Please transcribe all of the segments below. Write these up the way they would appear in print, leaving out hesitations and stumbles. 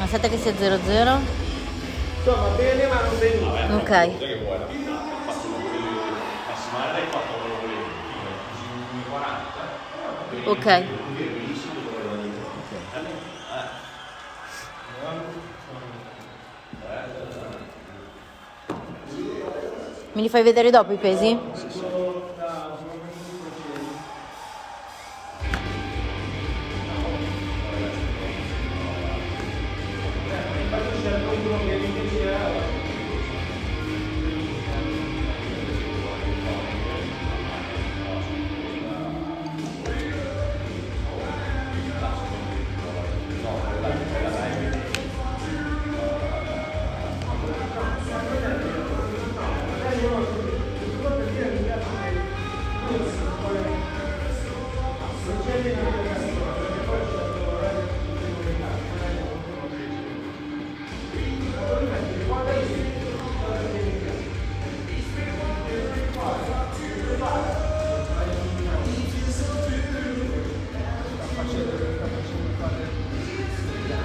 Aspetta che sia 0-0. Insomma, bene ma non benissimo. Ok. Che vuoi la vita? Ho fatto massimale, l'hai fatto quello che volevi, 40. Ok. Me li fai vedere dopo i pesi?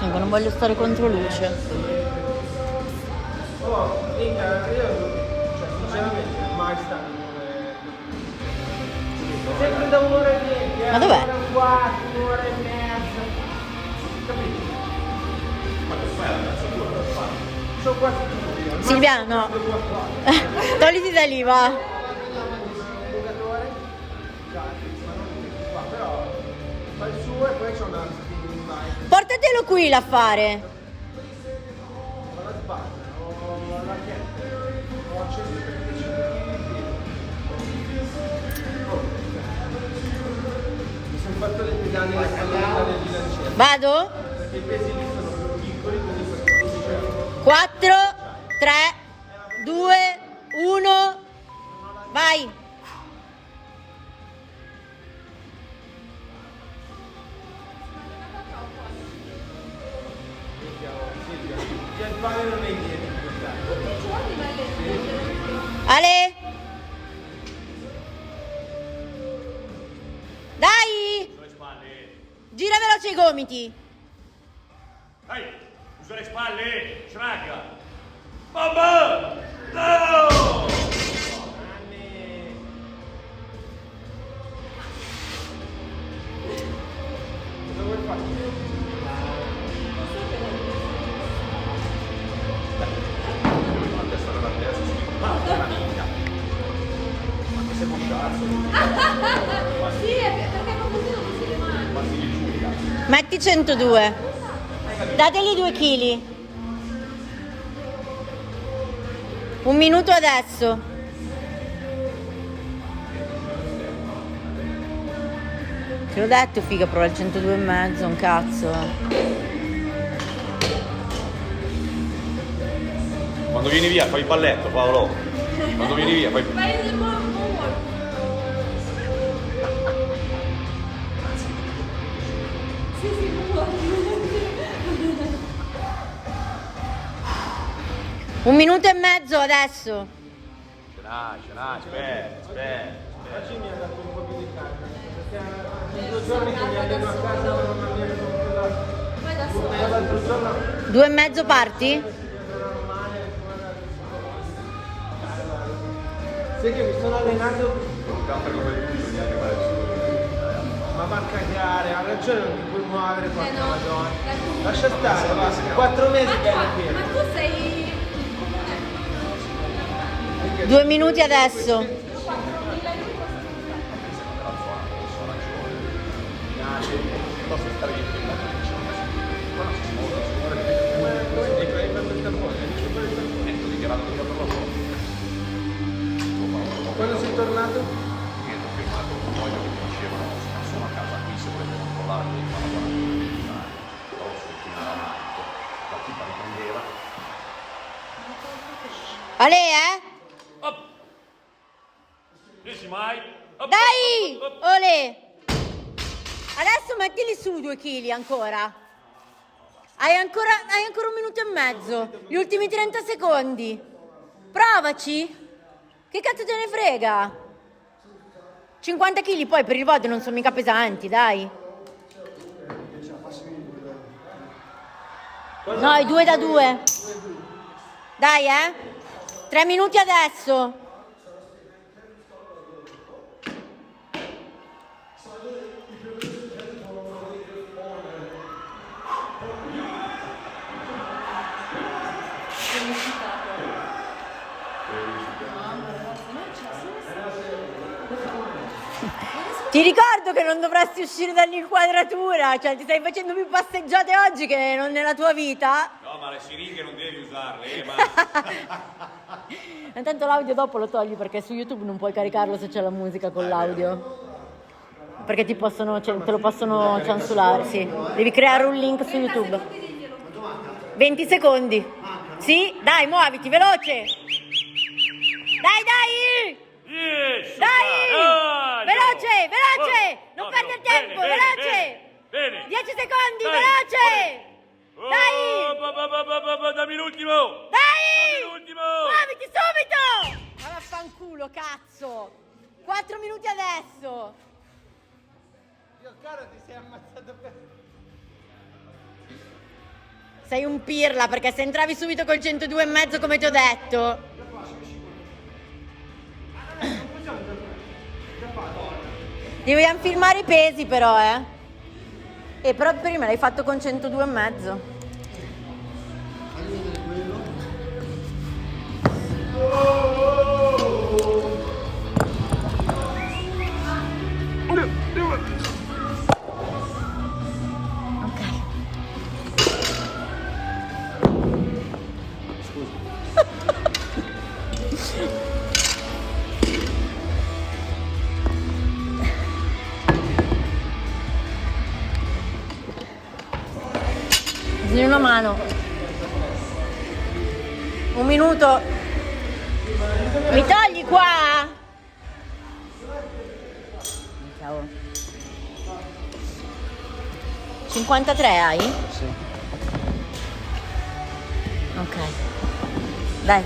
Ecco, non voglio stare contro luce. Oh, mica, cioè, sinceramente, mai stato sempre da un'ora e 20, Ma dov'è? un'ora e un quarto, un'ora e mezza. Capito? Ma che fai la calzatura per fare? Sono quasi tutti. Silvia, no. Togliti da lì, va. Però fa il suo e poi c'è una spinning bike. Portatelo qui l'affare. Ma la sbarra, ho la chiesa, ho 135 kg. Mi sono fatto le pedane del bilanciere. Vado? Perché i pesi lì sono più piccoli, quindi sono 4, 3, 2, 1. Vai. già il pane non è niente. Ale. Dai. Usa le spalle. Gira veloce i gomiti. Dai, usa le spalle, sciraga. Mamma! No! Cosa vuoi fare? La testa della terza, ma una minchia. Ma che sei mosciato? Sì, perché non così non si le mani. Ma si giudica. Metti 102. Dateli 2 kg. 1 minuto adesso. Te l'ho detto, figa, prova il 102,5, un cazzo. Quando vieni via fai il balletto, Paolo. Quando vieni via fai... Vai nel buon Sì, sì, buon 1 minuto e mezzo adesso. Ce l'hai, aspetta. Oggi mi ha dato un po' più di calma, perché in 2 giorni che mi alleno a casa non mi ero controllato. Vai da solo. E l'altro giorno 2,5 parti? sai che mi sono allenato, ma va a cagare, ha ragione, non ti puoi muovere, porca no. madonna. Lascia stare, va, 4 mesi che ero Ma pieno. tu sei... 2 minuti adesso. Posso stare in Quando sei tornato? Io ho firmato un foglio che mi dicevano sono a casa qui se volete controllare devi fare la guardia. Però sono qui nella mano. La tipa riprendeva. Ale, Op! Riesci mai? Op! Dai! Op! Ole! Adesso mettili su 2 kg ancora. Hai ancora 1 minuto e mezzo. Gli ultimi 30 secondi. Provaci. Che cazzo te ne frega? 50 kg poi per il VOD non sono mica pesanti, dai. No, i 2 da 2. Dai, 3 minuti adesso. Ti ricordo che non dovresti uscire dall'inquadratura, cioè ti stai facendo più passeggiate oggi che non nella tua vita. No, ma le siringhe non devi usarle, ma... Intanto l'audio dopo lo togli perché su YouTube non puoi caricarlo se c'è la musica con l'audio. Perché te lo possono censurare, sì. Devi creare un link su YouTube. 20 secondi. Sì, dai, muoviti, veloce. Dai! Dai! Veloce! Non perdere tempo, veloce! 10 secondi, veloce! Dai! Dammi l'ultimo! Dai! L'ultimo! Muoviti subito! Ma vaffanculo, cazzo! 4 minuti adesso! Io caro ti sei ammazzato per... Sei un pirla perché se entravi subito col 102,5 come ti ho detto. Dobbiamo filmare i pesi però, E però prima l'hai fatto con 102,5. Bisogna una mano. 1 minuto. Mi togli qua? Ciao. 53 hai? Sì. Ok. Dai.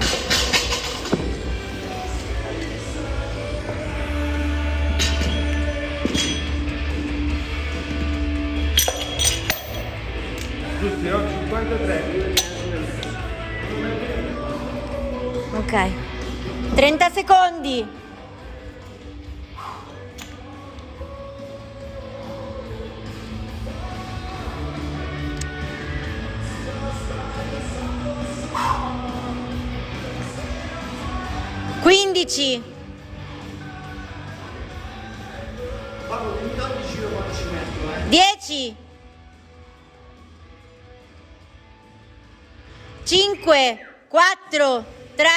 Giusti, no? 53. Ok. 30 secondi. Quindici. Guarda, ogni tanto giro quando ci metto, 10. 5, 4, 3,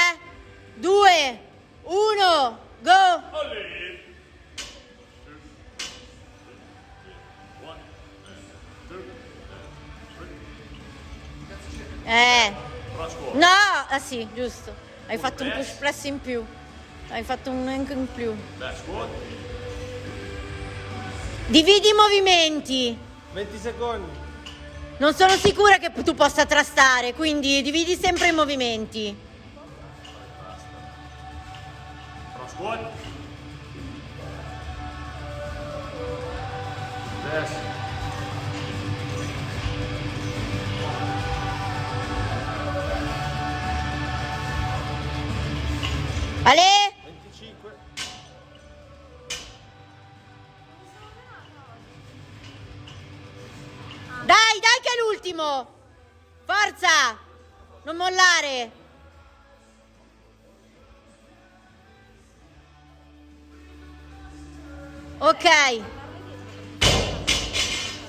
2, 1, go! No, ah sì, giusto. Hai fatto un push press in più. Hai fatto un anche in più. Dividi i movimenti. 20 secondi. Non sono sicura che tu possa trastare, quindi dividi sempre i movimenti. Ale? 25. Dai che è l'ultimo! Forza! Non mollare! Ok.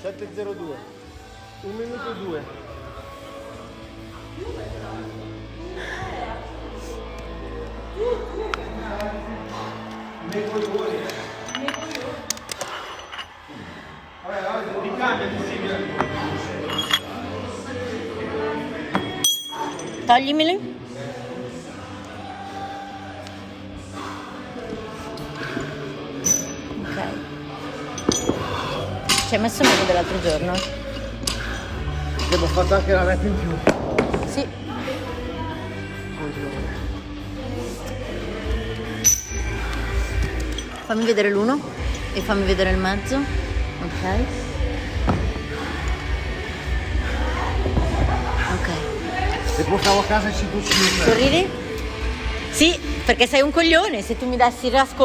7:02. 1 minuto e 2. Toglimeli. Ok. Ci hai messo meno dell'altro giorno? Abbiamo fatto anche la rep in più. Sì. Fammi vedere l'1 e fammi vedere il mezzo. Ok. e portavo a casa i 5 Sorridi? Sì, perché sei un coglione, se tu mi dassi il rascolo